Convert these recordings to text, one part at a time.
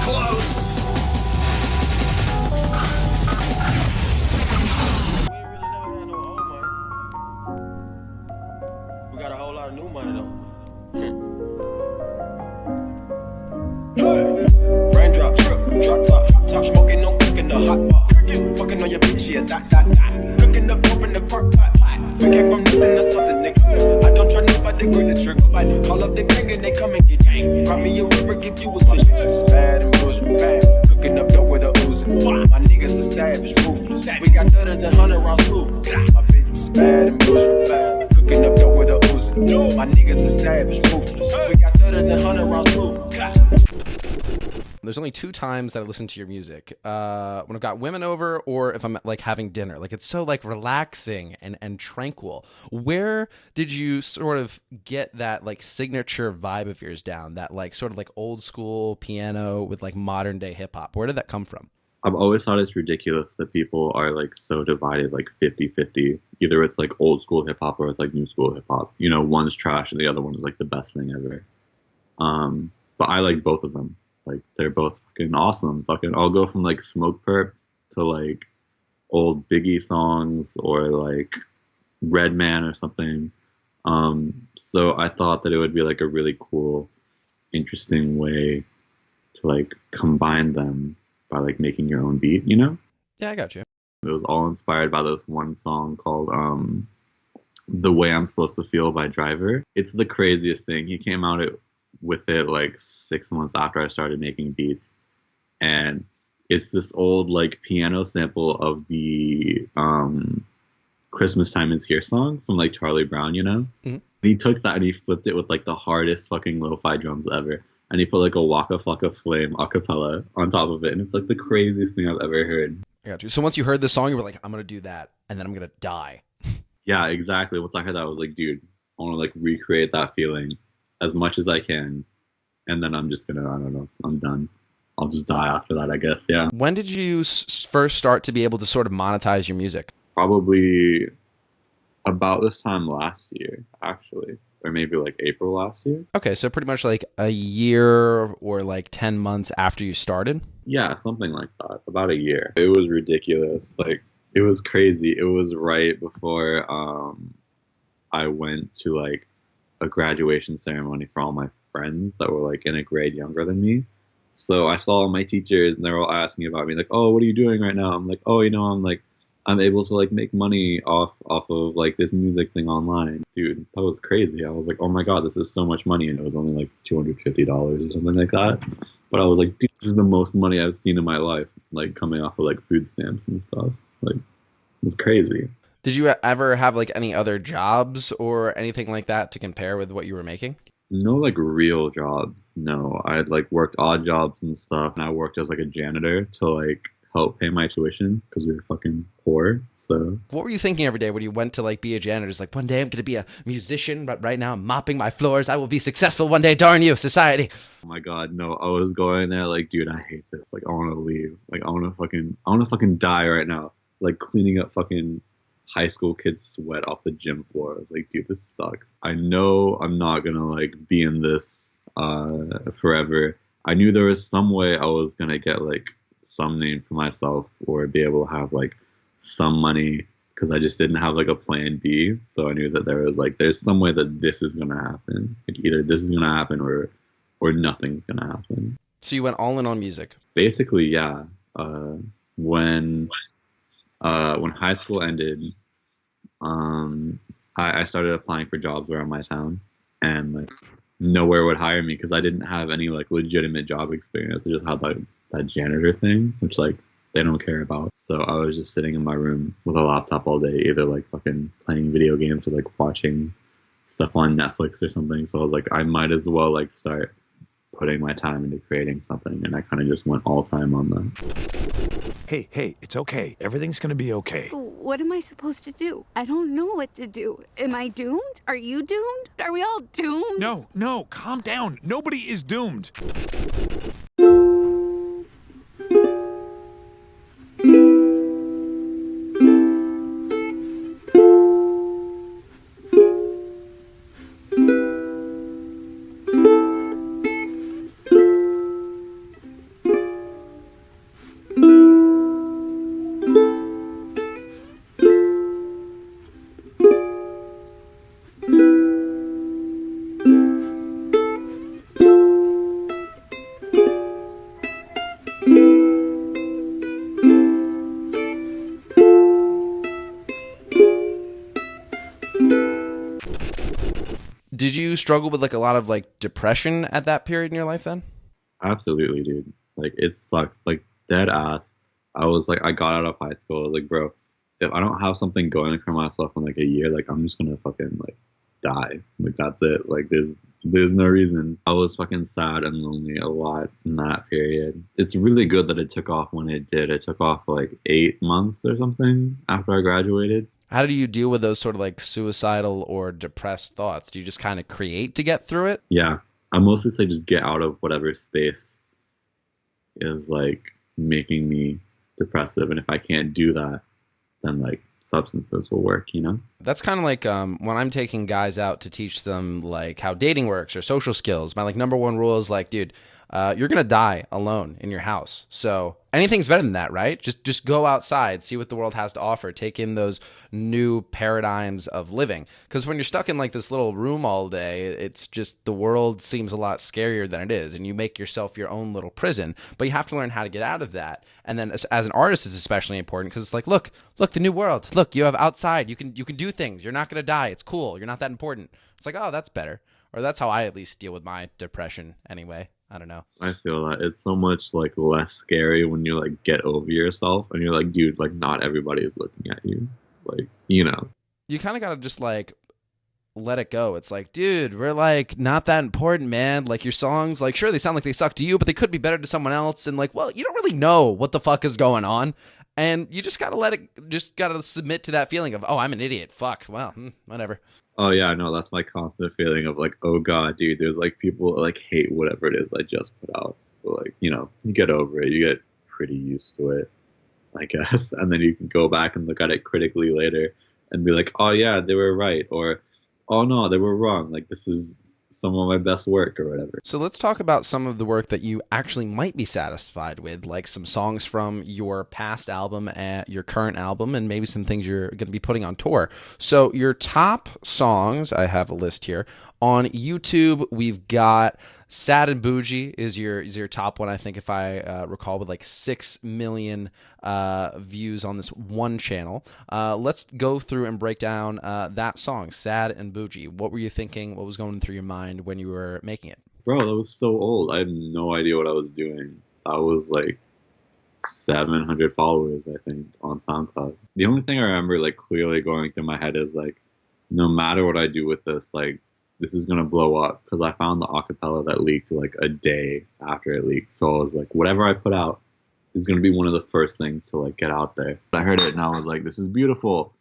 close. We got a whole lot of new money though. Raindrop, drop top, smoking, no cooking the hot pot. Fucking on your bitch, yeah, that. Cooking up dope in the park pot. We came from nothing to something, nigga. I don't try nobody, grip the trigger. Call up the gang and they come and get gang. Cry me a river, give you a kiss. Bad and bullshit, bad. Cooking up dope with a oozing. My niggas are savage, ruthless. We got 30s and 100 rounds too. My bitch is bad and bullshit, bad. Cooking up dope with a oozing. My niggas are savage, ruthless. We got 30s and 100 rounds too. There's only 2 times that I listen to your music. When I've got women over or if I'm like having dinner. Like it's so like relaxing and tranquil. Where did you sort of get that like signature vibe of yours down? That like sort of like old school piano with like modern day hip hop. Where did that come from? I've always thought it's ridiculous that people are like so divided, like 50-50. Either it's like old school hip hop or it's like new school hip hop. You know, one's trash and the other one is like the best thing ever. But I like both of them. Like they're both fucking awesome. Fucking I'll go from like Smoke Perp to like old Biggie songs or like Redman or something. So I thought that it would be like a really cool, interesting way to like combine them by like making your own beat, you know? Yeah, I got you. It was all inspired by this one song called The Way I'm Supposed to Feel by Driver. It's the craziest thing. He came out with it like 6 months after I started making beats. And it's this old like piano sample of the Christmas Time Is Here song from like Charlie Brown, you know? Mm-hmm. He took that and he flipped it with like the hardest fucking lo-fi drums ever. And he put like a Waka Flocka Flame a cappella on top of it. And it's like the craziest thing I've ever heard. I got you. So once you heard the song, you were like, I'm going to do that. And then I'm going to die. Yeah, exactly. Once I heard that, I was like, dude, I want to like recreate that feeling as much as I can. And then I'm just going to, I don't know, I'm done. I'll just die after that, I guess. Yeah. When did you first start to be able to sort of monetize your music? Probably about this time last year, actually. Or maybe like April last year. Okay, so pretty much like a year or like 10 months after you started? Yeah, something like that. About a year. It was ridiculous. Like, it was crazy. It was right before I went to like a graduation ceremony for all my friends that were like in a grade younger than me. So I saw all my teachers and they were all asking about me, like, oh, what are you doing right now? I'm like, oh, you know, I'm able to like make money off of like this music thing online. Dude, that was crazy. I was like, oh my God, this is so much money. And it was only like $250 or something like that. But I was like, dude, this is the most money I've seen in my life, like coming off of like food stamps and stuff. Like, it's crazy. Did you ever have like any other jobs or anything like that to compare with what you were making? No, like real jobs. No, I had like worked odd jobs and stuff. And I worked as like a janitor to like help pay my tuition because we were fucking poor. So what were you thinking every day when you went to like be a janitor? It's like, one day I'm going to be a musician, but right now I'm mopping my floors. I will be successful one day. Darn you, society. Oh my God, no. I was going there like, dude, I hate this. Like, I want to leave. Like, I want to fucking die right now. Like cleaning up fucking high school kids' sweat off the gym floor. I was like, dude, this sucks. I know I'm not going to like be in this forever. I knew there was some way I was going to get like some name for myself or be able to have like some money because I just didn't have like a plan B. So I knew that there was like, there's some way that this is going to happen. Like either this is going to happen or nothing's going to happen. So you went all in on music? Basically, yeah. When high school ended, I started applying for jobs around my town and like nowhere would hire me because I didn't have any like legitimate job experience. I just had like that janitor thing, which like they don't care about. So I was just sitting in my room with a laptop all day, either like fucking playing video games or like watching stuff on Netflix or something. So I was like, I might as well like start putting my time into creating something. And I kind of just went all time on that. Hey, it's okay. Everything's gonna be okay. What am I supposed to do? I don't know what to do. Am I doomed? Are you doomed? Are we all doomed? No, calm down. Nobody is doomed. you struggle with like a lot of like depression at that period in your life then? Absolutely, dude. Like, it sucks. Like, dead ass. I was like, I got out of high school. I was like, bro, if I don't have something going for myself in like a year, like, I'm just gonna fucking like die. Like, that's it. Like, there's no reason. I was fucking sad and lonely a lot in that period. It's really good that it took off when it did. It took off like 8 months or something after I graduated. How do you deal with those sort of like suicidal or depressed thoughts? Do you just kind of create to get through it? Yeah. I mostly say just get out of whatever space is like making me depressive. And if I can't do that, then like substances will work, you know? That's kind of like when I'm taking guys out to teach them like how dating works or social skills. My like number one rule is like, dude, you're gonna die alone in your house. So anything's better than that, right? Just go outside, see what the world has to offer, take in those new paradigms of living. Because when you're stuck in like this little room all day, it's just the world seems a lot scarier than it is, and you make yourself your own little prison. But you have to learn how to get out of that. And then as an artist, it's especially important because it's like, look, the new world. Look, you have outside. You can do things. You're not gonna die. It's cool. You're not that important. It's like, oh, that's better. Or that's how I at least deal with my depression anyway. I don't know. I feel that it's so much like less scary when you like get over yourself and you're like, dude, like not everybody is looking at you. Like, you know. You kind of got to just like let it go. It's like, dude, we're like not that important, man. Like your songs, like sure they sound like they suck to you, but they could be better to someone else. And like, well, you don't really know what the fuck is going on. And you just got to submit to that feeling of, oh, I'm an idiot. Fuck. Well, whatever. Oh yeah, no, that's my constant feeling of like, oh god, dude, there's like people that, like hate whatever it is I just put out. But like, you know, you get over it, you get pretty used to it, I guess, and then you can go back and look at it critically later and be like, oh yeah, they were right, or oh no, they were wrong. Like this is some of my best work or whatever. So let's talk about some of the work that you actually might be satisfied with, like some songs from your past album and your current album, and maybe some things you're going to be putting on tour. So your top songs, I have a list here. On YouTube, we've got Sad and Bougie is your top one, I think, if I recall, with like 6 million views on this one channel. Let's go through and break down that song, Sad and Bougie. What were you thinking? What was going through your mind when you were making it? Bro, that was so old. I had no idea what I was doing. I was like 700 followers, I think, on SoundCloud. The only thing I remember like clearly going through my head is like, no matter what I do with this, like, this is going to blow up, because I found the acapella that leaked like a day after it leaked. So I was like, whatever I put out is going to be one of the first things to like get out there. I heard it and I was like, this is beautiful.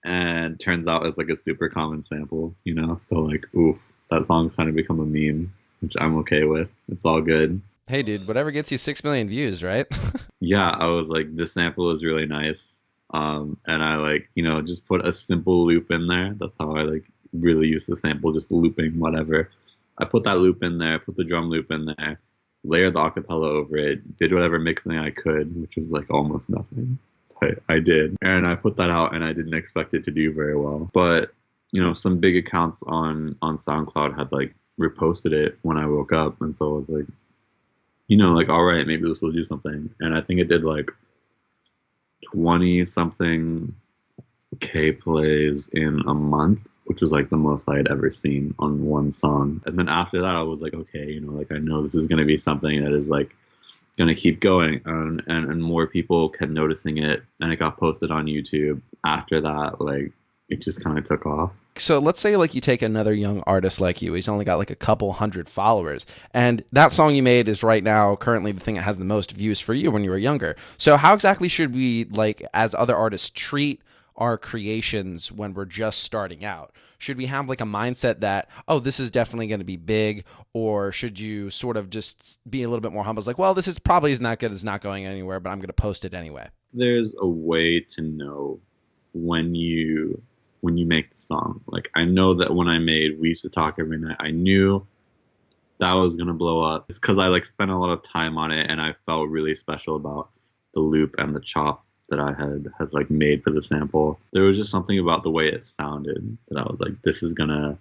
And turns out it's like a super common sample, you know? So like, oof, that song's trying to become a meme, which I'm okay with. It's all good. Hey dude, whatever gets you 6 million views, right? Yeah, I was like, this sample is really nice. And I like, you know, just put a simple loop in there. That's how I like really use the sample, just looping whatever. I put that loop in there, put the drum loop in there, layered the acapella over it, did whatever mixing I could, which was like almost nothing, but I did. And I put that out and I didn't expect it to do very well. But, you know, some big accounts on SoundCloud had like reposted it when I woke up. And so I was like, you know, like, all right, maybe this will do something. And I think it did like 20 something K plays in a month, which was like the most I had ever seen on one song. And then after that, I was like, okay, you know, like I know this is going to be something that is like going to keep going. And more people kept noticing it, and it got posted on YouTube. After that, like it just kind of took off. So let's say like you take another young artist like you. He's only got like a couple hundred followers, and that song you made is right now currently the thing that has the most views for you when you were younger. So how exactly should we, like, as other artists, treat our creations when we're just starting out? Should we have like a mindset that, oh, this is definitely going to be big, or should you sort of just be a little bit more humble? It's like, well, this is probably not good, it's not going anywhere, but I'm going to post it anyway. There's a way to know when you make the song. Like, I know that when I made We Used to Talk Every Night, I knew that was going to blow up. It's because I like spent a lot of time on it, and I felt really special about the loop and the chop that I had like made for the sample. There was just something about the way it sounded that I was like, this is gonna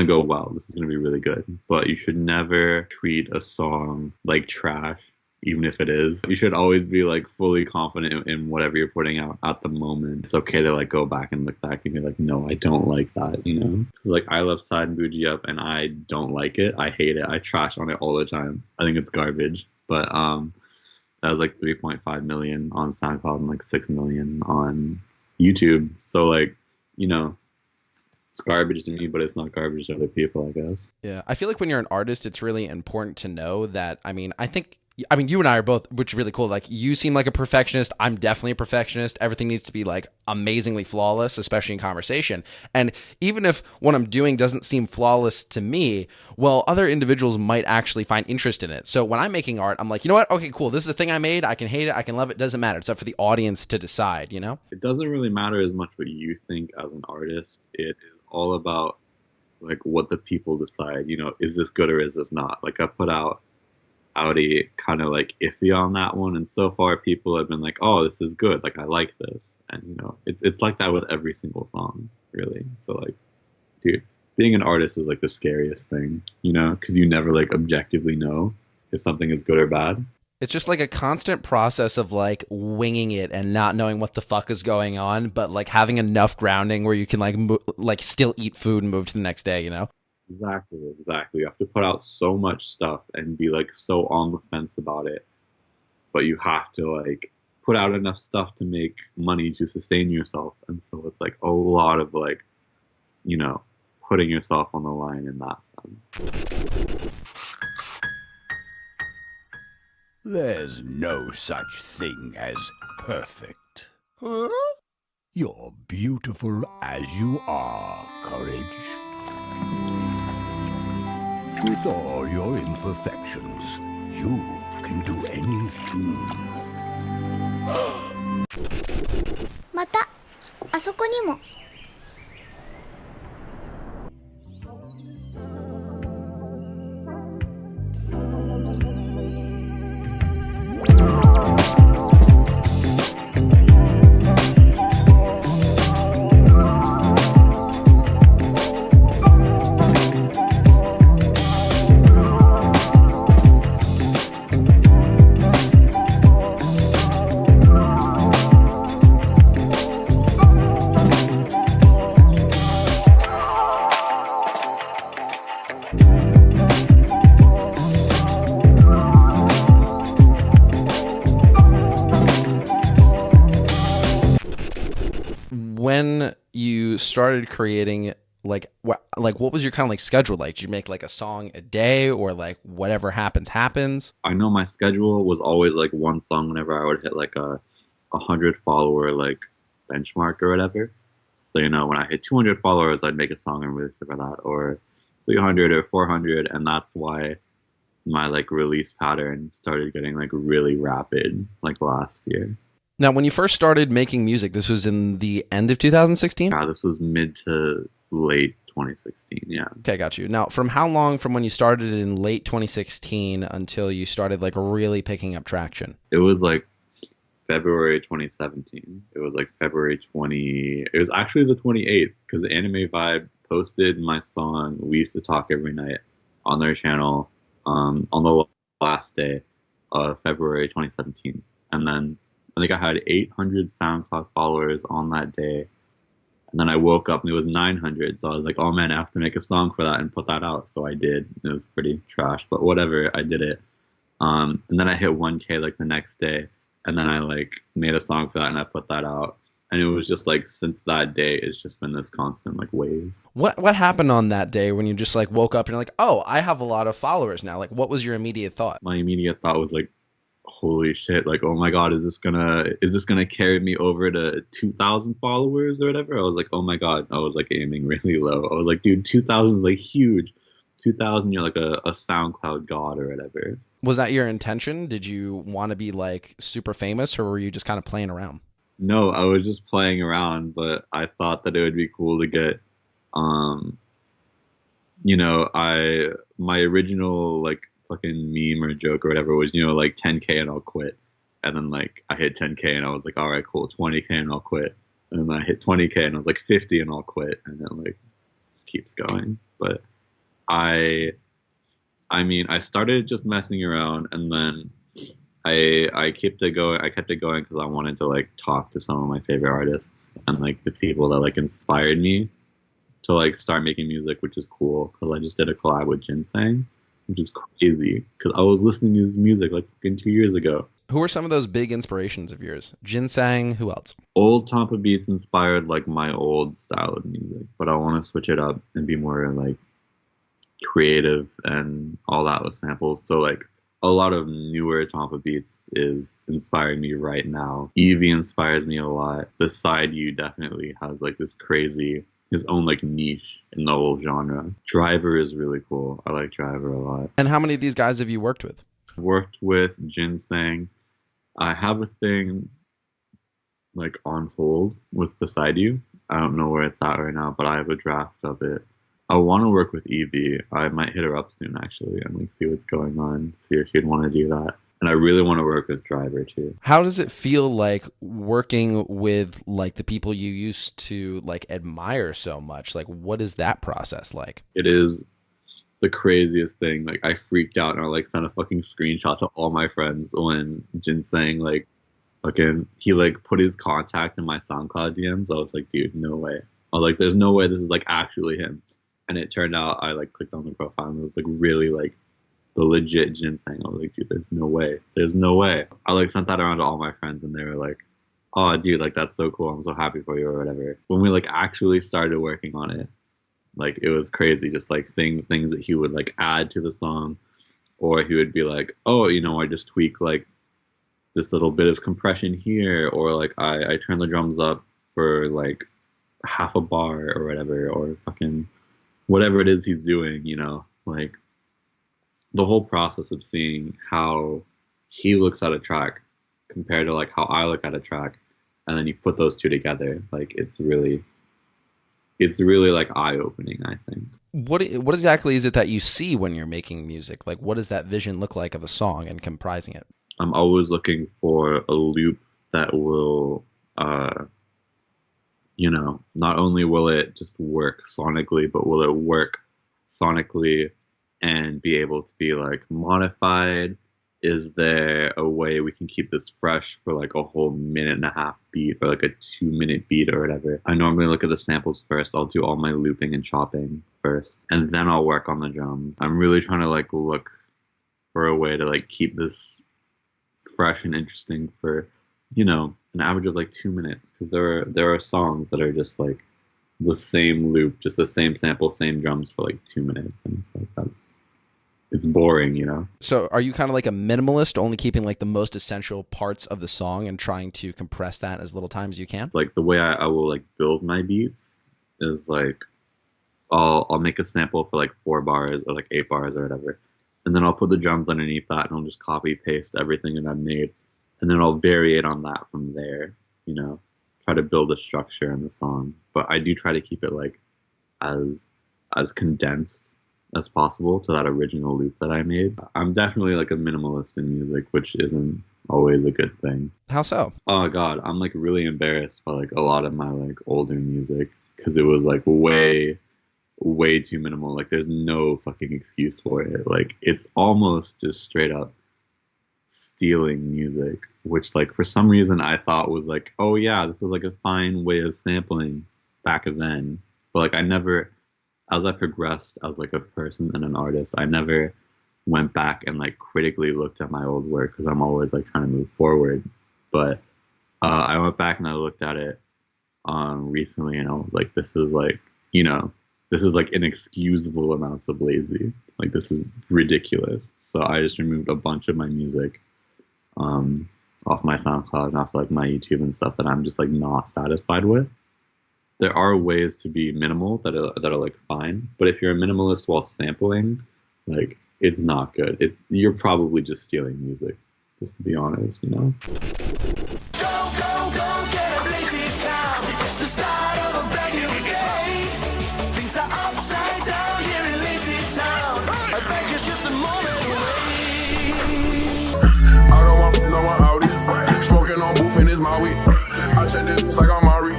go well. This is gonna be really good. But you should never treat a song like trash even if it is. You should always be like fully confident in whatever you're putting out at the moment. It's okay to like go back and look back and be like, no, I don't like that, you know? So like I love Side and Bougie Up and I don't like it. I hate it. I trash on it all the time. I think it's garbage. But that was like 3.5 million on SoundCloud and like 6 million on YouTube. So like, you know, it's garbage to me, but it's not garbage to other people, I guess. Yeah, I feel like when you're an artist, it's really important to know that. I mean, you and I are both, which is really cool. Like, you seem like a perfectionist. I'm definitely a perfectionist. Everything needs to be like amazingly flawless, especially in conversation. And even if what I'm doing doesn't seem flawless to me, well, other individuals might actually find interest in it. So when I'm making art, I'm like, you know what? Okay, cool. This is the thing I made. I can hate it. I can love it. Doesn't matter. It's up for the audience to decide, you know? It doesn't really matter as much what you think as an artist. It is all about like what the people decide, you know, is this good or is this not? Like I put out Audi kind of like iffy on that one, and so far people have been like, oh, this is good, like I like this. And you know, it's like that with every single song, really. So like, dude, being an artist is like the scariest thing, you know, because you never like objectively know if something is good or bad. It's just like a constant process of like winging it and not knowing what the fuck is going on, but like having enough grounding where you can like still eat food and move to the next day, you know? Exactly. You have to put out so much stuff and be like so on the fence about it, but you have to like put out enough stuff to make money to sustain yourself. And so it's like a lot of like, you know, putting yourself on the line in that sense. There's no such thing as perfect. Huh? You're beautiful as you are, Courage. With all your imperfections, you can do anything. また、あそこにも。When you started creating, like what was your kind of like schedule like? Did you make like a song a day, or like whatever happens? I know my schedule was always like one song whenever I would hit like a 100 follower like benchmark or whatever. So you know, when I hit 200 followers, I'd make a song and release it for that, or 300 or 400, and that's why my like release pattern started getting like really rapid like last year. Now, when you first started making music, this was in the end of 2016? Yeah, this was mid to late 2016, yeah. Okay, got you. Now, from how long from when you started in late 2016 until you started like really picking up traction? It was like February 2017. It was like February 20... It was actually the 28th, because Anime Vibe posted my song We Used to Talk Every Night on their channel on the last day of February 2017. And then I think I had 800 SoundCloud followers on that day. And then I woke up and it was 900. So I was like, oh man, I have to make a song for that and put that out. So I did. It was pretty trash, but whatever, I did it. And then I hit 1K like the next day. And then I like made a song for that and I put that out. And it was just like, since that day, it's just been this constant like wave. What happened on that day when you just like woke up and you're like, oh, I have a lot of followers now? Like, what was your immediate thought? My immediate thought was like, holy shit, like, oh my god, is this gonna carry me over to 2,000 followers or whatever? I was like, oh my god. I was like aiming really low. I was like, dude, 2,000 is like huge. 2,000, you're like a SoundCloud god or whatever. Was that your intention? Did you want to be like super famous, or were you just kind of playing around? No, I was just playing around, but I thought that it would be cool to get, you know, my original like fucking meme or joke or whatever was, you know, like 10K and I'll quit. And then like I hit 10K and I was like, all right, cool, 20K and I'll quit. And then I hit 20K and I was like 50 and I'll quit. And then like just keeps going. But I mean, I started just messing around, and then I kept it going. I kept it going because I wanted to like talk to some of my favorite artists and like the people that like inspired me to like start making music, which is cool because I just did a collab with Ginseng, which is crazy because I was listening to his music like fucking 2 years ago. Who are some of those big inspirations of yours? Ginseng, who else? Old Tampa Beats inspired like my old style of music, but I want to switch it up and be more like creative and all that with samples. So like a lot of newer Tampa Beats is inspiring me right now. Evie inspires me a lot. Beside You definitely has like this crazy, his own like niche in the whole genre. Driver is really cool. I like Driver a lot. And how many of these guys have you worked with? Worked with Ginseng. I have a thing like on hold with Beside You. I don't know where it's at right now, but I have a draft of it. I want to work with Evie. I might hit her up soon actually and like see what's going on, see if she'd want to do that. And I really want to work with Driver too. How does it feel like working with like the people you used to like admire so much? Like what is that process like? It is the craziest thing. Like I freaked out and I like sent a fucking screenshot to all my friends when Ginseng like fucking he like put his contact in my SoundCloud DMs. I was like, dude, no way. I was like, there's no way this is like actually him. And it turned out I like clicked on the profile and it was like really like the legit Ginseng. I was like, dude, there's no way. There's no way. I like sent that around to all my friends and they were like, oh dude, like that's so cool. I'm so happy for you or whatever. When we like actually started working on it, like it was crazy just like seeing things that he would like add to the song, or he would be like, oh, you know, I just tweak like this little bit of compression here, or like I turn the drums up for like half a bar or whatever, or fucking whatever it is he's doing, you know, like the whole process of seeing how he looks at a track compared to like how I look at a track, and then you put those two together, like it's really like eye-opening, I think. What exactly is it that you see when you're making music? Like what does that vision look like of a song and comprising it? I'm always looking for a loop that will you know, not only will it just work sonically, but will it work sonically and be able to be like modified? Is there a way we can keep this fresh for like a whole 1.5-minute beat or like a 2-minute beat or whatever? I normally look at the samples first. I'll do all my looping and chopping first, and then I'll work on the drums. I'm really trying to like look for a way to like keep this fresh and interesting for, you know, an average of like 2 minutes, because there are songs that are just like the same loop, just the same sample, same drums for like 2 minutes, and it's like it's boring, you know. So are you kind of like a minimalist, only keeping like the most essential parts of the song and trying to compress that as little time as you can? Like the way I will like build my beats is like I'll make a sample for like 4 bars or like 8 bars or whatever, and then I'll put the drums underneath that and I'll just copy paste everything that I've made. And then I'll variate on that from there, you know, try to build a structure in the song. But I do try to keep it like as condensed as possible to that original loop that I made. I'm definitely like a minimalist in music, which isn't always a good thing. How so? Oh God, I'm like really embarrassed by like a lot of my like older music because it was like way too minimal. Like there's no fucking excuse for it. Like it's almost just straight up stealing music, which like for some reason I thought was like, oh yeah, this was like a fine way of sampling back then. But like I never, as I progressed as like a person and an artist, I never went back and like critically looked at my old work because I'm always like trying to move forward. But I went back and I looked at it recently and I was like, this is like, you know, this is like inexcusable amounts of lazy. Like this is ridiculous. So I just removed a bunch of my music off my SoundCloud and off like my YouTube and stuff that I'm just like not satisfied with. There are ways to be minimal that are like fine, but if you're a minimalist while sampling, like it's not good. You're probably just stealing music, just to be honest, you know. Go, get a lazy town. It's the start of a brand new day. Things are upside down here in lazy town. Adventure's just a moment away. I don't want no one Audi. Smoking on booth in his Maui. I check this like I'm Mari.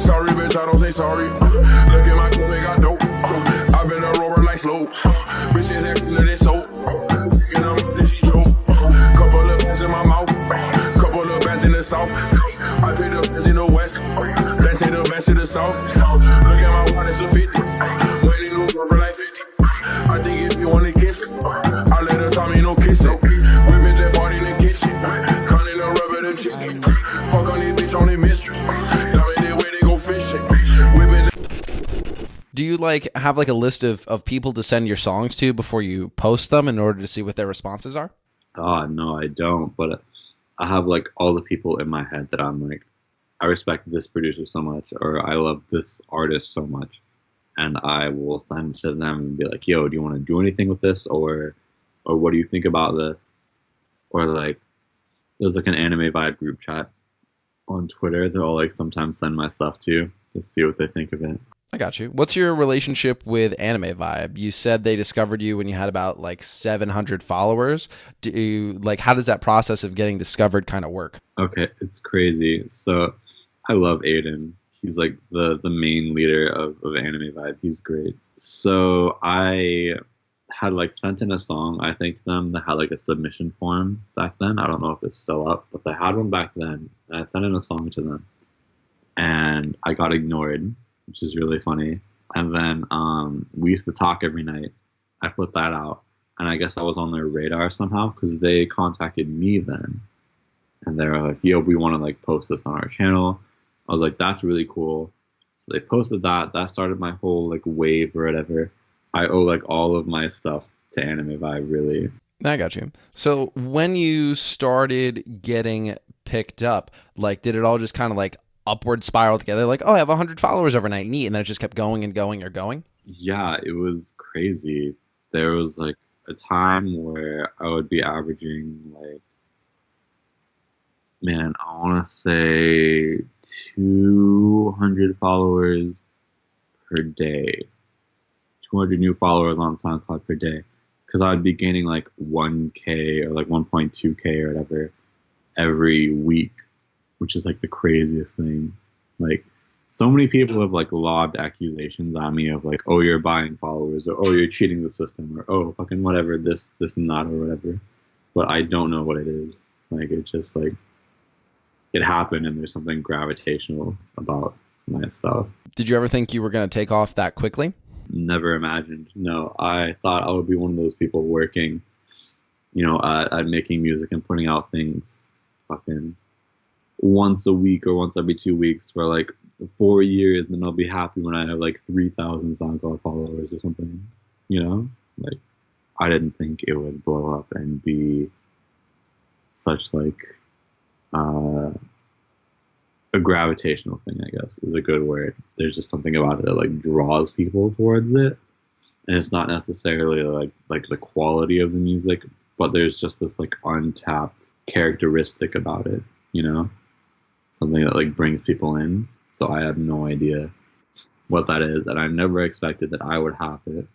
Sorry, bitch, I don't say sorry. Look at my coupe, they got dope. I been a rover like slow. Bitches ain't feeling this soap. You know, this she choke. Couple of pins in my mouth. soft. Look at my watch, it's a 50. Waiting on her for like 50. I think if you want to kiss it, I let her tell me no kissing. Whipping Jeff Hardy in the kitchen. Cutting the rubber, the chicken. Fuck on this bitch on the mistress. Now in the way they go fishing. Whipping Do you like have like a list of people to send your songs to before you post them in order to see what their responses are? No, I don't. But I have like all the people in my head that I'm like, I respect this producer so much, or I love this artist so much, and I will send it to them and be like, yo, do you want to do anything with this, or what do you think about this? Or like, there's like an Anime Vibe group chat on Twitter that I'll like sometimes send my stuff to see what they think of it. I got you. What's your relationship with Anime Vibe? You said they discovered you when you had about like 700 followers. Do you, like, how does that process of getting discovered kind of work? Okay, it's crazy. So I love Aiden. He's like the main leader of Anime Vibe. He's great. So I had like sent in a song, I think, to them that had like a submission form back then. I don't know if it's still up, but they had one back then. And I sent in a song to them, and I got ignored, which is really funny. And then we used to talk every night. I put that out, and I guess I was on their radar somehow because they contacted me then, and they were like, yo, we want to like post this on our channel. I was like, that's really cool. So they posted that. That started my whole like wave or whatever. I owe like all of my stuff to Anime Vibe, really. I got you. So when you started getting picked up, like, did it all just kind of like upward spiral together? Like, oh, I have 100 followers overnight, neat, and then it just kept going and going or going? Yeah, it was crazy. There was like a time where I would be averaging like, man, I want to say 200 followers per day. 200 new followers on SoundCloud per day. Because I would be gaining like 1K or like 1.2K or whatever every week, which is like the craziest thing. Like, so many people have like lobbed accusations on me of like, oh, you're buying followers, or oh, you're cheating the system, or oh, fucking whatever, this and that, or whatever. But I don't know what it is. Like, it's just like, it happened, and there's something gravitational about my stuff. Did you ever think you were going to take off that quickly? Never imagined. No, I thought I would be one of those people working, you know, at making music and putting out things fucking once a week or once every 2 weeks for like 4 years, and then I'll be happy when I have like 3,000 SoundCloud followers or something, you know? Like, I didn't think it would blow up and be such like a gravitational thing, I guess, is a good word. There's just something about it that like draws people towards it, and it's not necessarily like the quality of the music, but there's just this like untapped characteristic about it, you know, something that like brings people in. So I have no idea what that is, and I never expected that I would have it.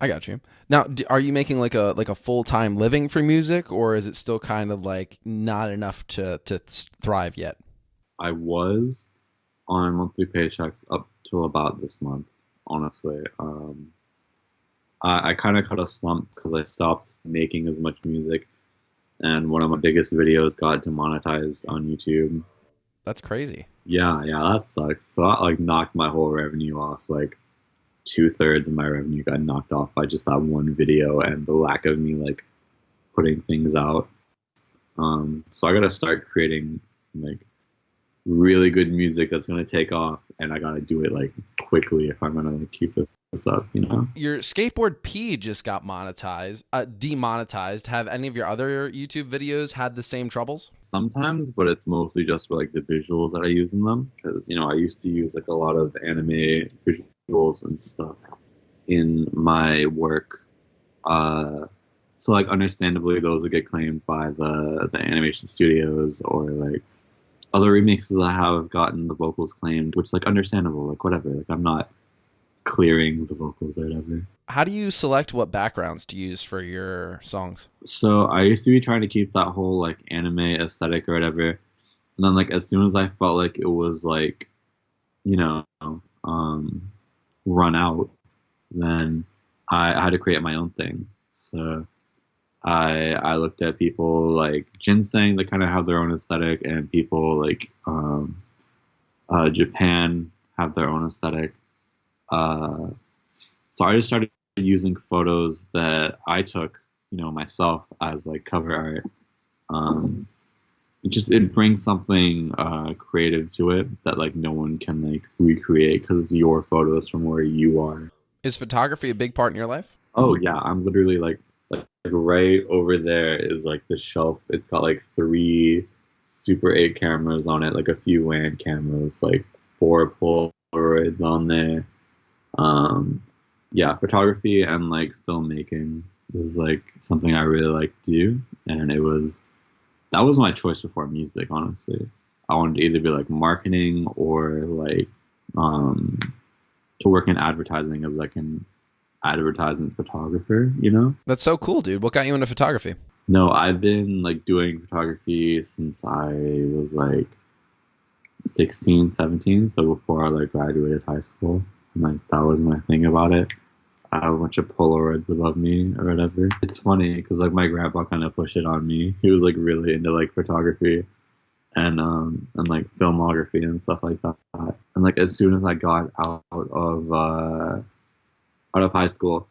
I got you. Now, are you making like a full-time living for music, or is it still kind of like not enough to thrive yet? I was on monthly paychecks up till about this month, honestly. I kind of cut a slump because I stopped making as much music, and one of my biggest videos got demonetized on YouTube. That's crazy. Yeah, that sucks. So that like knocked my whole revenue off. Like 2/3 of my revenue got knocked off by just that one video and the lack of me like putting things out. So I gotta start creating like really good music that's gonna take off, and I gotta do it like quickly if I'm gonna like, keep this up, you know. Your Skateboard P just got demonetized. Have any of your other YouTube videos had the same troubles? Sometimes, but it's mostly just for like the visuals that I use in them, because you know I used to use like a lot of anime visuals and stuff in my work. So like understandably those would get claimed by the animation studios, or like other remixes I have gotten the vocals claimed, which is like understandable, like whatever. Like I'm not clearing the vocals or whatever. How do you select what backgrounds to use for your songs? So I used to be trying to keep that whole like anime aesthetic or whatever, and then like as soon as I felt like it was like, you know, run out, then I had to create my own thing. So I looked at people like Ginseng that kind of have their own aesthetic, and people like Japan have their own aesthetic. So I just started using photos that I took, myself as like cover art. It brings something creative to it that like no one can like recreate because it's your photos from where you are. Is photography a big part in your life? Oh yeah, I'm literally like right over there is like the shelf. It's got like 3 Super 8 cameras on it, like a few WAN cameras, like 4 Polaroids on there. Yeah, photography and like filmmaking is like something I really like to do, and that was my choice before music, honestly. I wanted to either be like marketing or like to work in advertising as like an advertisement photographer, That's so cool, dude. What got you into photography? No, I've been like doing photography since I was like 16, 17, so before I like graduated high school. And, like that was my thing about it. I have a bunch of Polaroids above me or whatever. It's funny because like my grandpa kind of pushed it on me. He was like really into like photography and like filmography and stuff like that. And like as soon as I got out of high school,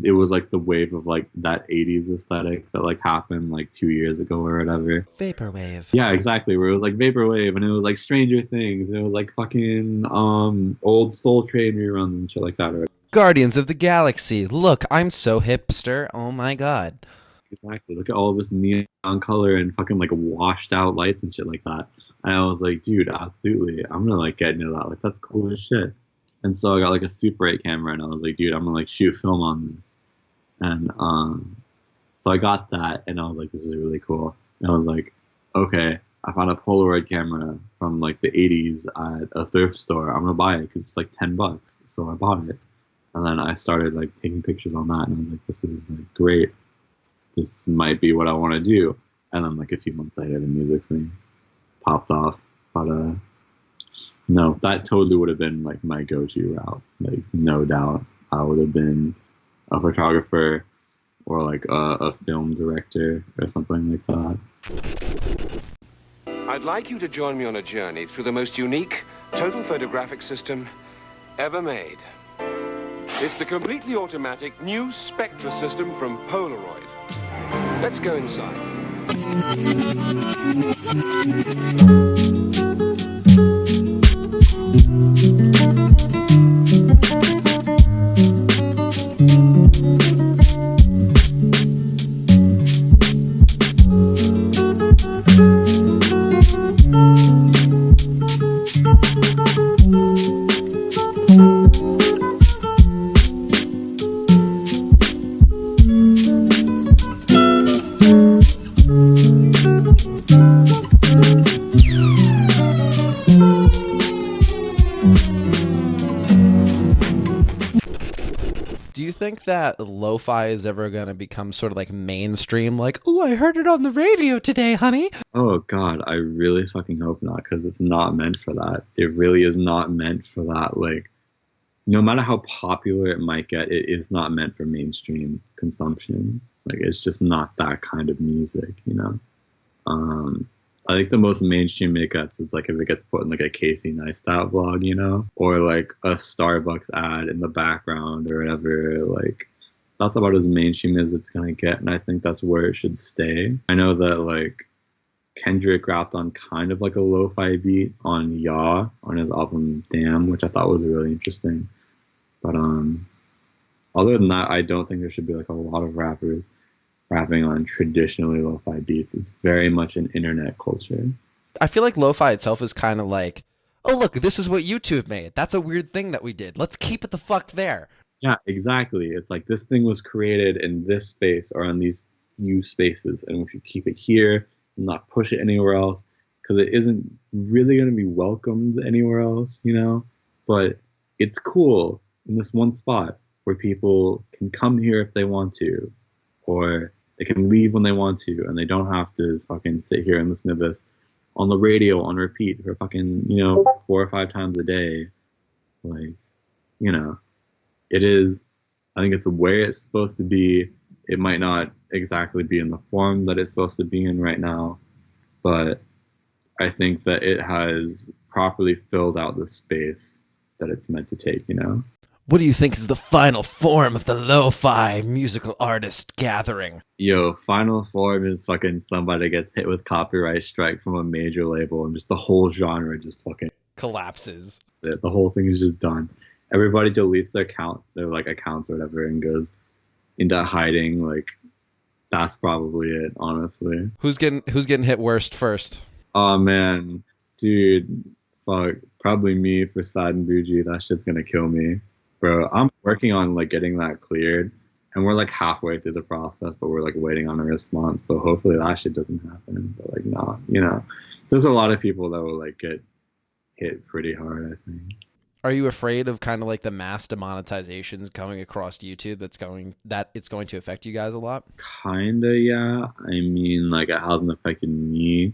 it was like the wave of like that 80s aesthetic that like happened like 2 years ago or whatever. Vaporwave. Yeah, exactly. Where it was like vaporwave and it was like Stranger Things and it was like fucking old Soul Train reruns and shit like that. Or Guardians of the Galaxy. Look, I'm so hipster. Oh my god. Exactly. Look at all this neon color and fucking like washed out lights and shit like that. And I was like, dude, absolutely. I'm gonna like get into that. Like that's cool as shit. And so I got like a Super 8 camera and I was like, dude, I'm gonna like shoot film on this. And so I got that and I was like, this is really cool. And I was like, okay, I found a Polaroid camera from like the 80s at a thrift store. I'm gonna buy it because it's like $10. So I bought it. And then I started like taking pictures on that and I was like, this is like great. This might be what I want to do. And then like a few months later, the music thing popped off. But no, that totally would have been like my go-to route. Like no doubt, I would have been a photographer or like a film director or something like that. I'd like you to join me on a journey through the most unique total photographic system ever made. It's the completely automatic new Spectra system from Polaroid. Let's go inside. Think that lo-fi is ever going to become sort of like mainstream, like, oh, I heard it on the radio today, honey? Oh god, I really fucking hope not, because it's not meant for that. It really is not meant for that. Like, no matter how popular it might get, it is not meant for mainstream consumption. Like, it's just not that kind of music, I think the most mainstream it gets is like if it gets put in like a Casey Neistat vlog, or like a Starbucks ad in the background or whatever. Like that's about as mainstream as it's gonna get, and I think that's where it should stay. I know that like Kendrick rapped on kind of like a lo-fi beat on Ya on his album Damn, which I thought was really interesting. But other than that, I don't think there should be like a lot of rappers rapping on traditionally lo-fi beats. It's very much an internet culture. I feel like lo-fi itself is kind of like, oh look, this is what YouTube made. That's a weird thing that we did. Let's keep it the fuck there. Yeah, exactly. It's like this thing was created in this space or on these few spaces, and we should keep it here and not push it anywhere else because it isn't really going to be welcomed anywhere else, But it's cool in this one spot where people can come here if they want to, or they can leave when they want to, and they don't have to fucking sit here and listen to this on the radio on repeat for fucking, 4 or 5 times a day. Like, it is, I think it's where it's supposed to be. It might not exactly be in the form that it's supposed to be in right now, but I think that it has properly filled out the space that it's meant to take, you know? What do you think is the final form of the lo-fi musical artist gathering? Yo, final form is fucking somebody gets hit with copyright strike from a major label and just the whole genre just fucking Collapses. the whole thing is just done. Everybody deletes their like accounts or whatever and goes into hiding. Like, that's probably it, honestly. Who's getting hit worst first? Oh man, dude, fuck, probably me for Sad and Bougie. That shit's gonna kill me, bro. I'm working on like getting that cleared, and we're like halfway through the process, but we're like waiting on a response. So hopefully that shit doesn't happen. But like, nah, you know, there's a lot of people that will like get hit pretty hard, I think. Are you afraid of kind of like the mass demonetizations coming across YouTube that it's going to affect you guys a lot? Kinda, yeah. I mean, like, it hasn't affected me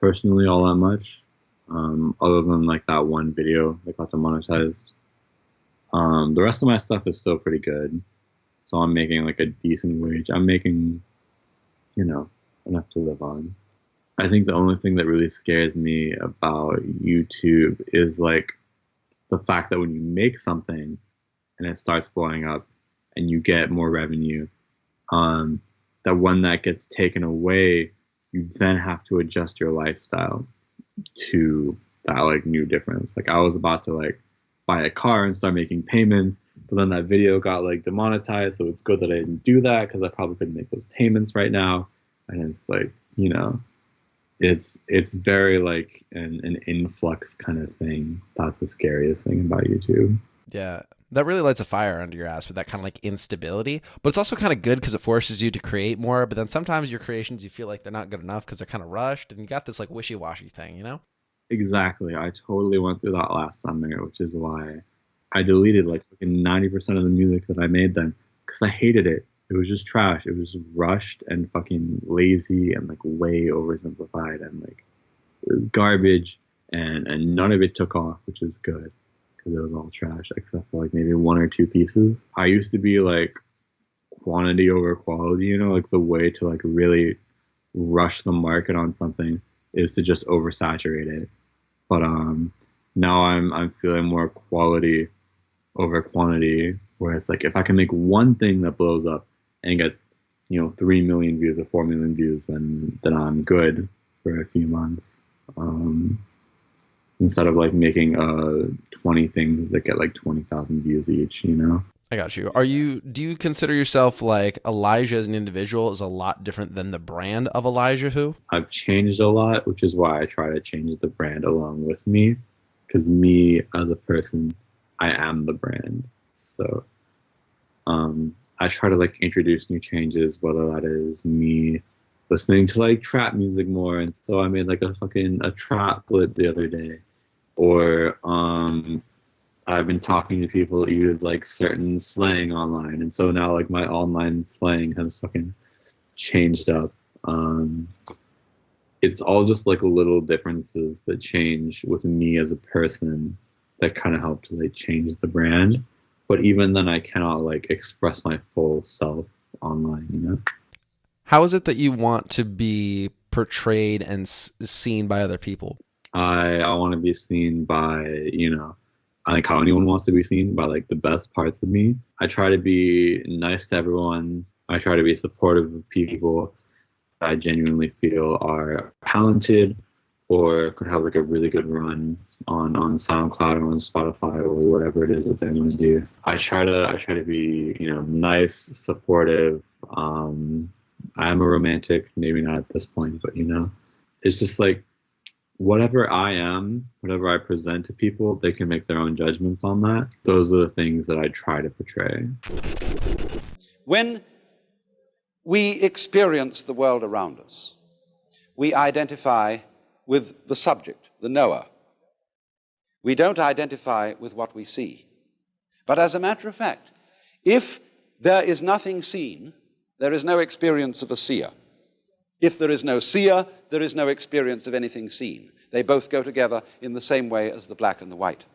personally all that much, other than like that one video that got demonetized. The rest of my stuff is still pretty good, so I'm making like a decent wage. I'm making, you know, enough to live on. I think the only thing that really scares me about YouTube is like the fact that when you make something and it starts blowing up and you get more revenue, that when that gets taken away, you then have to adjust your lifestyle to that like new difference. Like, I was about to like buy a car and start making payments, but then that video got like demonetized, so it's good that I didn't do that because I probably couldn't make those payments right now. And it's like, you know, it's very like an influx kind of thing. That's the scariest thing about YouTube. Yeah, that really lights a fire under your ass with that kind of like instability. But it's also kind of good because it forces you to create more. But then sometimes your creations, you feel like they're not good enough because they're kind of rushed, and you got this like wishy-washy thing, you know? Exactly. I totally went through that last summer, which is why I deleted like fucking 90% of the music that I made then, because I hated it. It was just trash. It was rushed and fucking lazy and like way oversimplified and like it was garbage, and none of it took off, which is good because it was all trash except for like maybe one or two pieces. I used to be like quantity over quality, you know, like the way to like really rush the market on something is to just oversaturate it. But now I'm feeling more quality over quantity, where it's like if I can make one thing that blows up and gets, you know, 3 million views or 4 million views, then I'm good for a few months. Instead of like making 20 things that get like 20,000 views each, you know? I got you. Do you consider yourself like Elijah as an individual is a lot different than the brand of Elijah Who? I've changed a lot, which is why I try to change the brand along with me, because me as a person, I am the brand. So I try to like introduce new changes, whether that is me listening to like trap music more, and so I made like a trap clip the other day, or I've been talking to people that use like certain slang online, and so now like my online slang has fucking changed up. It's all just like little differences that change with me as a person that kind of help to like change the brand. But even then, I cannot like express my full self online, you know? How is it that you want to be portrayed and seen by other people? I want to be seen by, you know, I think how anyone wants to be seen, by like the best parts of me. I try to be nice to everyone. I try to be supportive of people that I genuinely feel are talented or could have like a really good run on SoundCloud or on Spotify or whatever it is that they want to do. I try to be, you know, nice, supportive. I am a romantic, maybe not at this point, but you know, it's just like whatever I am, whatever I present to people, they can make their own judgments on that. Those are the things that I try to portray. When we experience the world around us, we identify with the subject, the knower. We don't identify with what we see. But as a matter of fact, if there is nothing seen, there is no experience of a seer. If there is no seer, there is no experience of anything seen. They both go together in the same way as the black and the white.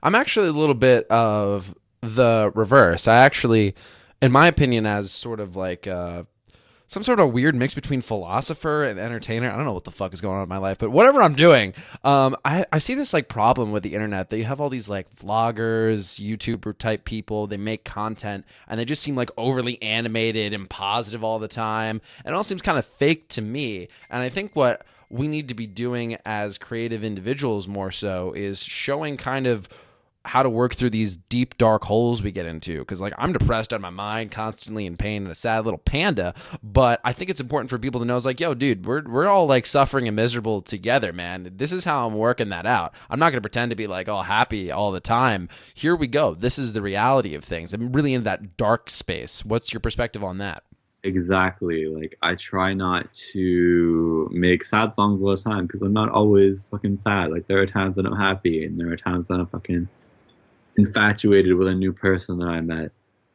I'm actually a little bit of the reverse. I actually, in my opinion, as sort of like some sort of weird mix between philosopher and entertainer. I don't know what the fuck is going on in my life, but whatever I'm doing, I see this like problem with the internet that you have all these like vloggers, YouTuber type people. They make content and they just seem like overly animated and positive all the time. And it all seems kind of fake to me. And I think what we need to be doing as creative individuals more so is showing kind of how to work through these deep, dark holes we get into. Because, like, I'm depressed out of my mind, constantly in pain, and a sad little panda. But I think it's important for people to know, it's like, yo, dude, we're all, like, suffering and miserable together, man. This is how I'm working that out. I'm not going to pretend to be, like, all happy all the time. Here we go. This is the reality of things. I'm really in that dark space. What's your perspective on that? Exactly. Like, I try not to make sad songs all the time because I'm not always fucking sad. Like, there are times that I'm happy, and there are times that I'm fucking infatuated with a new person that I met,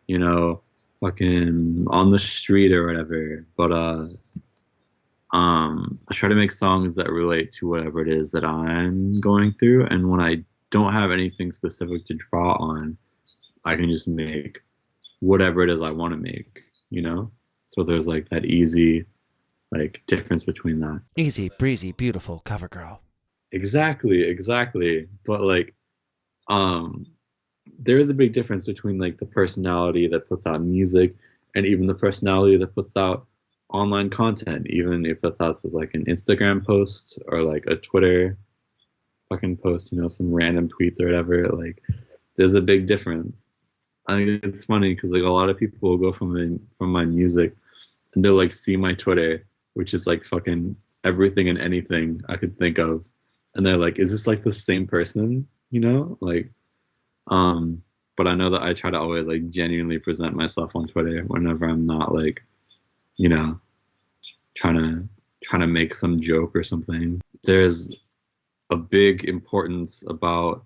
you know, fucking on the street or whatever. But I try to make songs that relate to whatever it is that I'm going through, and when I don't have anything specific to draw on, I can just make whatever it is I want to make, you know? So there's like that easy like difference between that. Easy, breezy, beautiful cover girl. Exactly. But like there is a big difference between like the personality that puts out music and even the personality that puts out online content, even if that's like an Instagram post or like a Twitter fucking post, you know, some random tweets or whatever. Like, there's a big difference. I think it's funny because like a lot of people will go from my music and they'll like see my Twitter, which is like fucking everything and anything I could think of, and they're like, "Is this like the same person?" You know, like. But I know that I try to always like genuinely present myself on Twitter whenever I'm not like, you know, trying to make some joke or something. There's a big importance about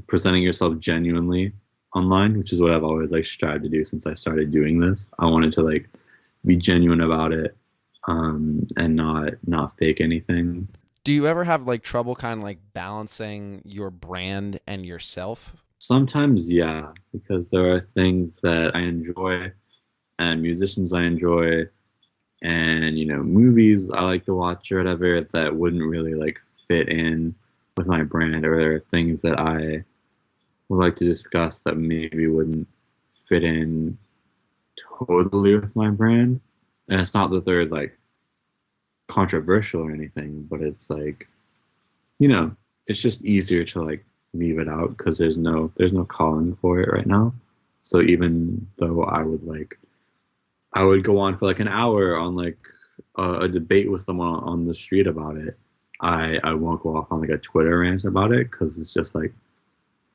presenting yourself genuinely online, which is what I've always like strived to do since I started doing this. I wanted to like be genuine about it, and not fake anything. Do you ever have like trouble kind of like balancing your brand and yourself? Sometimes, yeah, because there are things that I enjoy and musicians I enjoy and, you know, movies I like to watch or whatever that wouldn't really like fit in with my brand, or there are things that I would like to discuss that maybe wouldn't fit in totally with my brand. And it's not that they're like controversial or anything, but it's like, you know, it's just easier to like leave it out because there's no calling for it right now. So even though I would go on for like an hour on like a debate with someone on the street about it, I won't go off on like a Twitter rant about it because it's just like,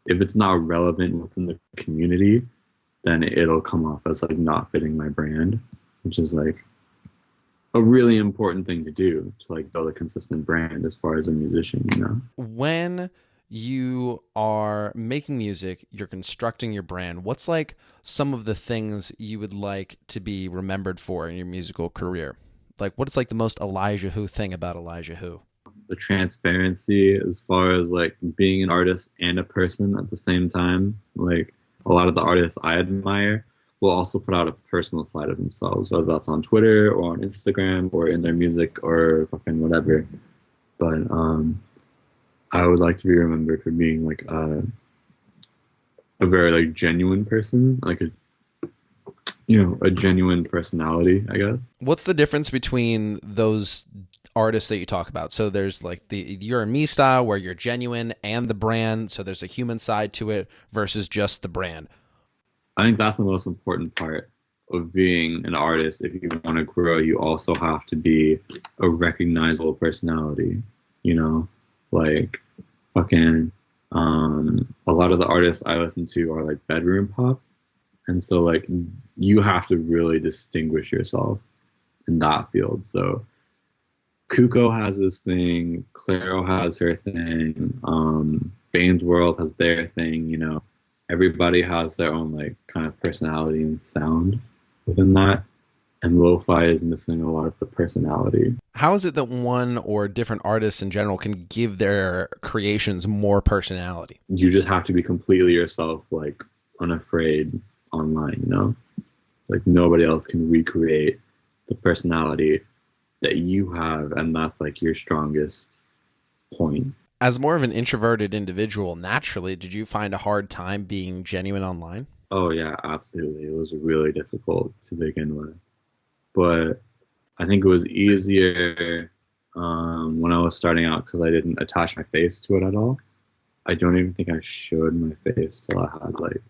if it's not relevant within the community, then it'll come off as like not fitting my brand, which is like a really important thing to do to like build a consistent brand as far as a musician, you know? When you are making music, you're constructing your brand, what's like some of the things you would like to be remembered for in your musical career? Like, what's like the most Elijah Who thing about Elijah Who? The transparency as far as like being an artist and a person at the same time. Like, a lot of the artists I admire will also put out a personal side of themselves, whether that's on Twitter or on Instagram or in their music or fucking whatever. But I would like to be remembered for being like a very like genuine person, like a genuine personality, I guess. What's the difference between those artists that you talk about? So there's like the You're and Me style where you're genuine and the brand, so there's a human side to it versus just the brand. I think that's the most important part of being an artist. If you want to grow, you also have to be a recognizable personality, you know? Like, fucking, a lot of the artists I listen to are like bedroom pop. And so like, you have to really distinguish yourself in that field. So Kuko has his thing, Clairo has her thing, Bane's World has their thing, you know. Everybody has their own like kind of personality and sound within that. And lo-fi is missing a lot of the personality. How is it that one or different artists in general can give their creations more personality? You just have to be completely yourself, like unafraid online, you know? Like nobody else can recreate the personality that you have, and that's like your strongest point. As more of an introverted individual, naturally, did you find a hard time being genuine online? Oh yeah, absolutely. It was really difficult to begin with. But I think it was easier when I was starting out because I didn't attach my face to it at all. I don't even think I showed my face till I had like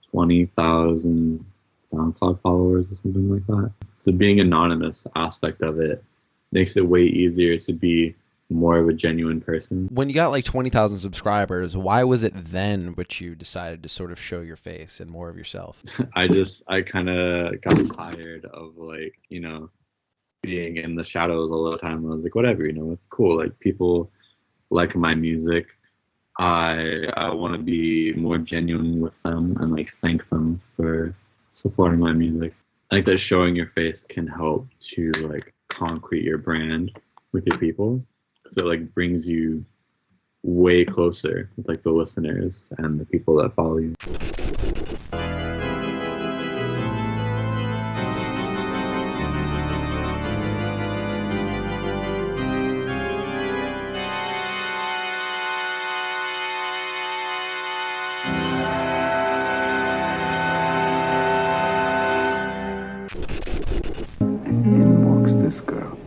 20,000 SoundCloud followers or something like that. The being anonymous aspect of it makes it way easier to be more of a genuine person. When you got like 20,000 subscribers, why was it then which you decided to sort of show your face and more of yourself? I kind of got tired of like, you know, being in the shadows all the time. I was like, whatever, you know, it's cool. Like people like my music. I want to be more genuine with them and like thank them for supporting my music. I think that showing your face can help to like concrete your brand with your people. So it like brings you way closer with like the listeners and the people that follow you. Inbox this girl.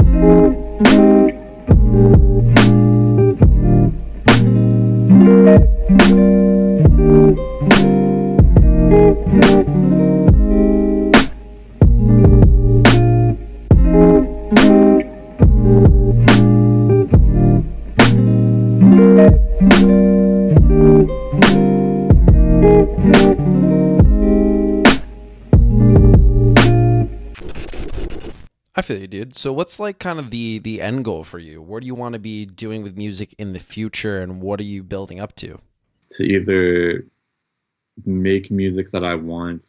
I feel you, dude. So what's like kind of the end goal for you? What do you want to be doing with music in the future, and what are you building up to? To either make music that I want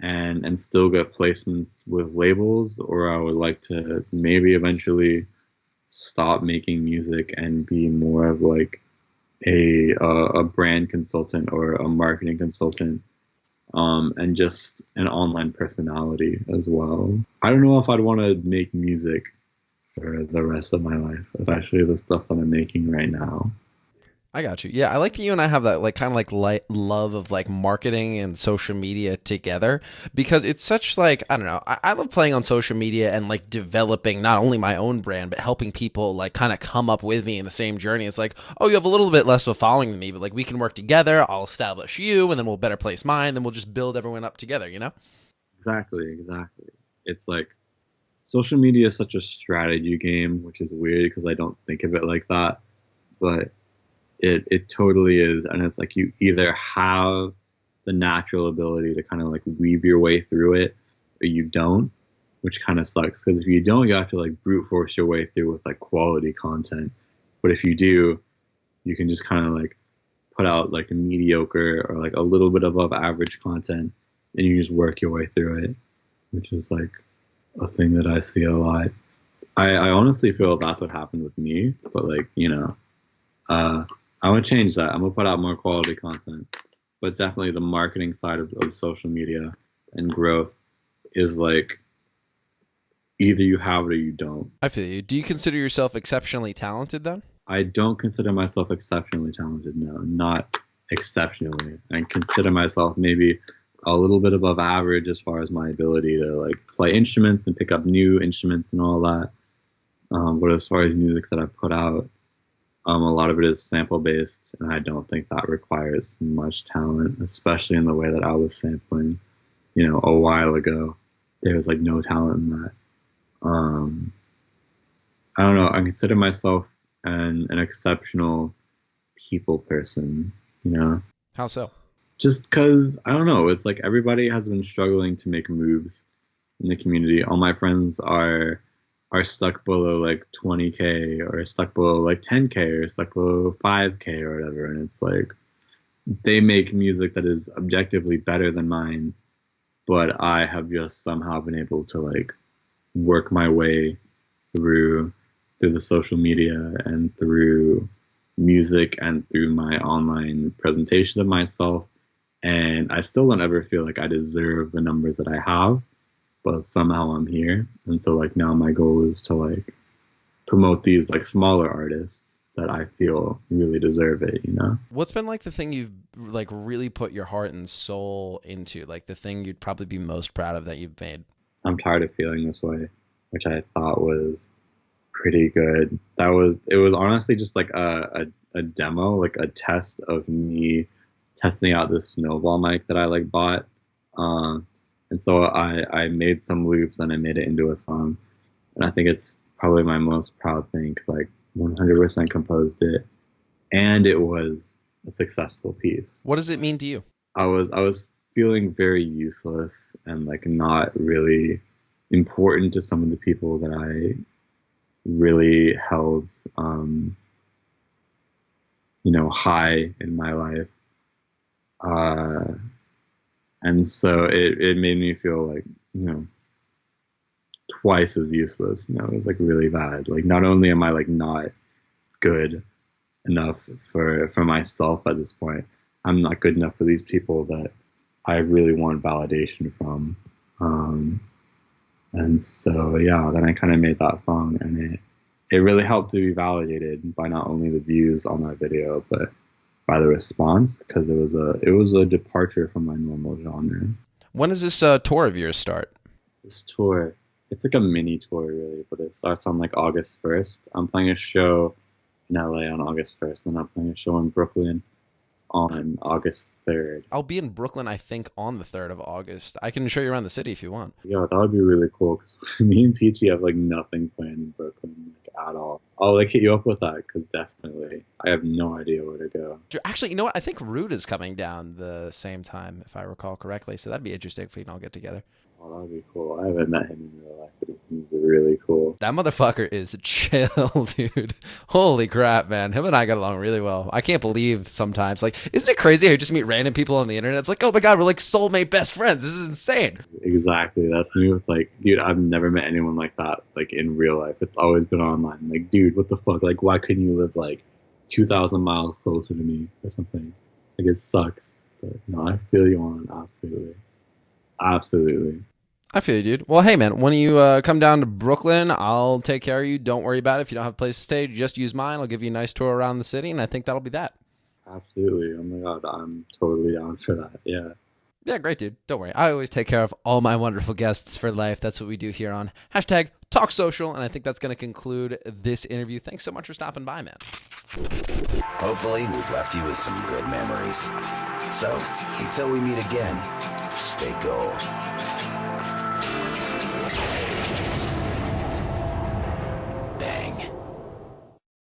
and still get placements with labels, or I would like to maybe eventually stop making music and be more of like a brand consultant or a marketing consultant. And just an online personality as well. I don't know if I'd want to make music for the rest of my life, especially the stuff that I'm making right now. I got you. Yeah, I like that you and I have that like kind of like love of like marketing and social media together, because it's such like, I don't know, I love playing on social media and like developing not only my own brand, but helping people like kind of come up with me in the same journey. It's like, oh, you have a little bit less of a following than me, but like we can work together. I'll establish you and then we'll better place mine. Then we'll just build everyone up together, you know? Exactly. It's like social media is such a strategy game, which is weird because I don't think of it like that. But it totally is, and it's like you either have the natural ability to kind of like weave your way through it, or you don't, which kind of sucks, because if you don't, you have to like brute force your way through with like quality content. But if you do, you can just kind of like put out like a mediocre or like a little bit above average content, and you just work your way through it, which is like a thing that I see a lot. I honestly feel that's what happened with me, but like, you know, I would change that. I'm gonna put out more quality content, but definitely the marketing side of social media and growth is like either you have it or you don't. I feel you. Do you consider yourself exceptionally talented then? I don't consider myself exceptionally talented. No, not exceptionally. I consider myself maybe a little bit above average as far as my ability to like play instruments and pick up new instruments and all that. But as far as music that I put out, a lot of it is sample based, and I don't think that requires much talent, especially in the way that I was sampling, you know, a while ago. There was like no talent in that. I don't know. I consider myself an exceptional people person, you know? How so? Just because, I don't know, it's like everybody has been struggling to make moves in the community. All my friends are are stuck below like 20K or stuck below like 10K or stuck below 5K or whatever. And it's like, they make music that is objectively better than mine, but I have just somehow been able to like work my way through the social media and through music and through my online presentation of myself. And I still don't ever feel like I deserve the numbers that I have, but somehow I'm here. And so like now my goal is to like promote these like smaller artists that I feel really deserve it, you know? What's been like the thing you've like really put your heart and soul into, like the thing you'd probably be most proud of that you've made? I'm Tired of Feeling This Way, which I thought was pretty good. It was honestly just like a demo, like a test of me testing out this snowball mic that I like bought. And so I made some loops and I made it into a song. And I think it's probably my most proud thing, because like 100% composed it, and it was a successful piece. What does it mean to you? I was feeling very useless and like not really important to some of the people that I really held, high in my life. And so it made me feel like, twice as useless. It was like really bad. Like, not only am I like not good enough for myself at this point, I'm not good enough for these people that I really want validation from. And so, yeah, then I kind of made that song, and it really helped to be validated by not only the views on that video, but by the response, because it was a departure from my normal genre. When does this tour of yours start? This tour, it's like a mini tour really, but it starts on like August 1st. I'm playing a show in LA on August 1st, and I'm playing a show in Brooklyn on August 3rd. I'll be in Brooklyn, I think, on the 3rd of August. I can show you around the city if you want. Yeah, that would be really cool, because me and Peachy have like nothing planned in Brooklyn like, at all. I'll like hit you up with that, because definitely I have no idea where to go. Actually, you know what? I think Rude is coming down the same time, if I recall correctly. So that'd be interesting if we can all get together. Oh, that would be cool. I haven't met him in real life, but he's really cool. That motherfucker is chill, dude. Holy crap, man. Him and I got along really well. I can't believe sometimes. Like, isn't it crazy how you just meet random people on the internet? It's like, oh my God, we're like soulmate best friends. This is insane. Exactly. That's me with like, dude, I've never met anyone like that, like in real life. It's always been online. Like, dude, what the fuck? Like, why couldn't you live like 2,000 miles closer to me or something? Like, it sucks. But no, I feel you on absolutely. Absolutely. I feel you, dude. Well, hey, man, when you come down to Brooklyn, I'll take care of you. Don't worry about it. If you don't have a place to stay, just use mine. I'll give you a nice tour around the city, and I think that'll be that. Absolutely. Oh, my God. I'm totally down for that. Yeah. Yeah, great, dude. Don't worry. I always take care of all my wonderful guests for life. That's what we do here on #TalkSocial, and I think that's going to conclude this interview. Thanks so much for stopping by, man. Hopefully, we've left you with some good memories. So, until we meet again, stay gold.